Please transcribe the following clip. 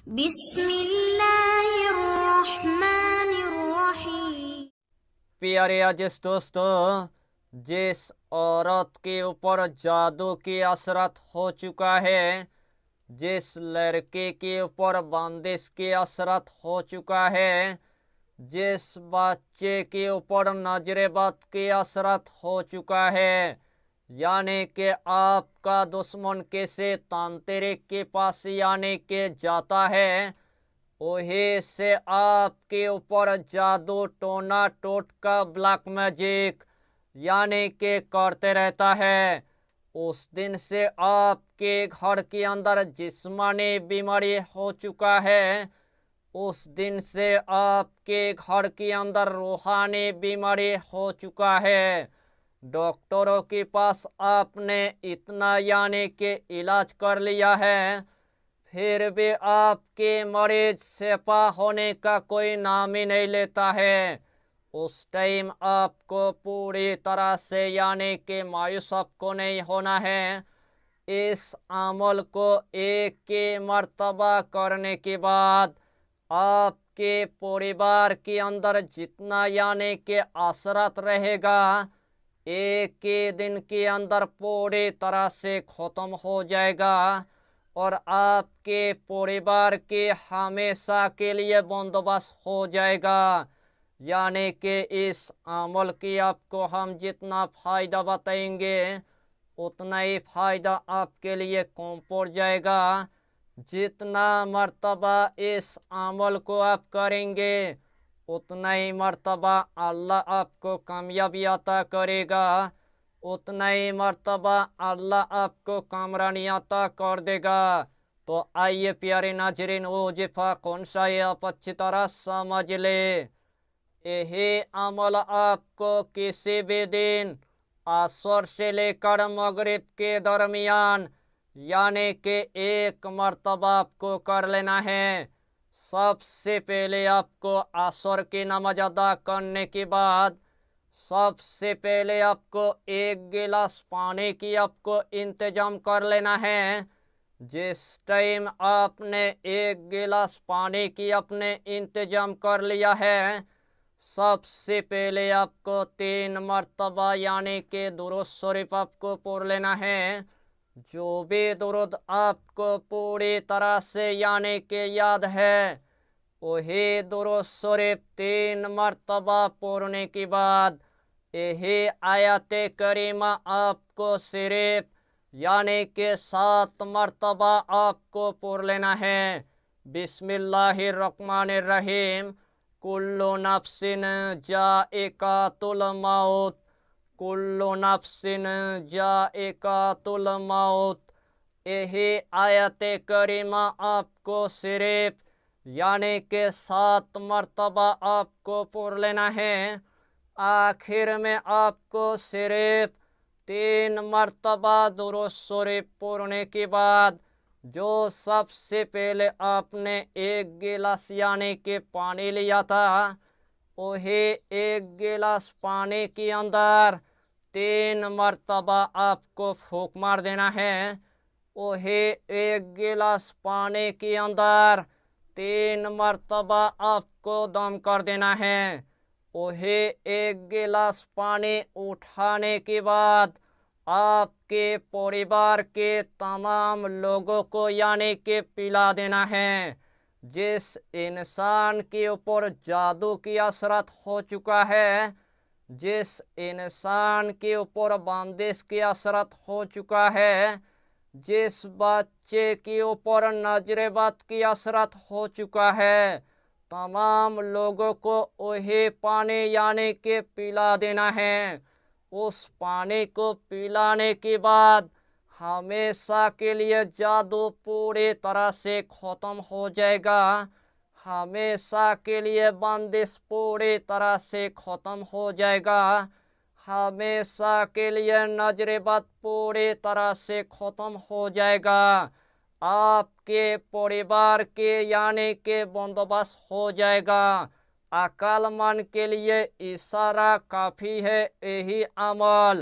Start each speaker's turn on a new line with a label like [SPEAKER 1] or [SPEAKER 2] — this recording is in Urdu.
[SPEAKER 1] بسم اللہ الرحمن الرحیم۔
[SPEAKER 2] پیارے عزیز دوستو، جس عورت کے اوپر جادو کی اثرات ہو چکا ہے، جس لڑکے کے اوپر بندش کی اثرات ہو چکا ہے، جس بچے کے اوپر نظر بد کی اثرات ہو چکا ہے، یعنی کہ آپ کا دشمن کسی تانترک کے پاس یعنی کہ جاتا ہے، وہی سے آپ کے اوپر جادو ٹونا ٹوٹکا بلیک میجک یعنی کہ کرتے رہتا ہے۔ اس دن سے آپ کے گھر کے اندر جسمانی بیماری ہو چکا ہے، اس دن سے آپ کے گھر کے اندر روحانی بیماری ہو چکا ہے۔ ڈاکٹروں کے پاس آپ نے اتنا یعنی کہ علاج کر لیا ہے، پھر بھی آپ کے مریض شفا ہونے کا کوئی نام ہی نہیں لیتا ہے۔ اس ٹائم آپ کو پوری طرح سے یعنی کہ مایوس آپ کو نہیں ہونا ہے۔ اس عمل کو ایک ہی مرتبہ کرنے کے بعد آپ کے پریوار کے اندر جتنا یعنی کہ اثرات رہے گا، ایک ہی دن کے اندر پوری طرح سے ختم ہو جائے گا، اور آپ کے پریوار کے ہمیشہ کے لیے بندوبست ہو جائے گا۔ یعنی کہ اس عمل کی آپ کو ہم جتنا فائدہ بتائیں گے، اتنا ہی فائدہ آپ کے لیے کم پڑ جائے گا۔ جتنا مرتبہ اس عمل کو آپ کریں گے، اتنا ہی مرتبہ اللہ آپ کو کامیابی عطا کرے گا، اتنا ہی مرتبہ اللہ آپ کو کامرانی عطا کر دے گا۔ تو آئیے پیارے ناظرین، وظیفہ کون سا ہے آپ اچھی طرح سمجھ لے۔ یہی عمل آپ کو کسی بھی دن عصر سے لے کر مغرب کے درمیان یعنی کہ ایک مرتبہ آپ کو کر لینا ہے۔ سب سے پہلے آپ کو عصر کی نماز ادا کرنے کے بعد سب سے پہلے آپ کو ایک گلاس پانی کی آپ کو انتظام کر لینا ہے۔ جس ٹائم آپ نے ایک گلاس پانی کی اپنے انتظام کر لیا ہے، سب سے پہلے آپ کو 3 مرتبہ یعنی کہ درود شریف آپ کو پڑھ لینا ہے۔ جو بھی درود آپ کو پوری طرح سے یعنی کہ یاد ہے، وہی درود شریف 3 مرتبہ پڑھنے کے بعد یہی آیت کریمہ آپ کو صرف یعنی کہ 7 مرتبہ آپ کو پڑھ لینا ہے۔ بسم اللہ الرحمن الرحیم، کل نفس ذائقۃ الموت، کل نفس ذائقۃ الموت۔ یہی آیت کریمہ آپ کو صرف یعنی کہ 7 مرتبہ آپ کو پڑھ لینا ہے۔ آخر میں آپ کو صرف 3 مرتبہ درود شریف پڑھنے کے بعد جو سب سے پہلے آپ نے ایک گلاس یعنی کہ پانی لیا تھا، وہی ایک گلاس پانی کے اندر 3 مرتبہ آپ کو پھونک مار دینا ہے۔ وہی ایک گلاس پانی کے اندر 3 مرتبہ آپ کو دم کر دینا ہے۔ وہی ایک گلاس پانی اٹھانے کے بعد آپ کے پریوار کے تمام لوگوں کو یعنی کہ پلا دینا ہے۔ جس انسان کے اوپر جادو کی اثرات ہو چکا ہے، جس انسان کے اوپر بندش کی اثرات ہو چکا ہے، جس بچے کے اوپر نظر بد کی اثرات ہو چکا ہے، تمام لوگوں کو وہی پانی یعنی کہ پلا دینا ہے۔ اس پانی کو پلانے کے بعد ہمیشہ کے لیے جادو پوری طرح سے ختم ہو جائے گا، ہمیشہ کے لیے بندش پوری طرح سے ختم ہو جائے گا، ہمیشہ کے لیے نظر بد پوری طرح سے ختم ہو جائے گا۔ آپ کے پریوار کے یعنی کہ بندوبست ہو جائے گا۔ عقل مند کے لیے اشارہ کافی ہے یہی عمل،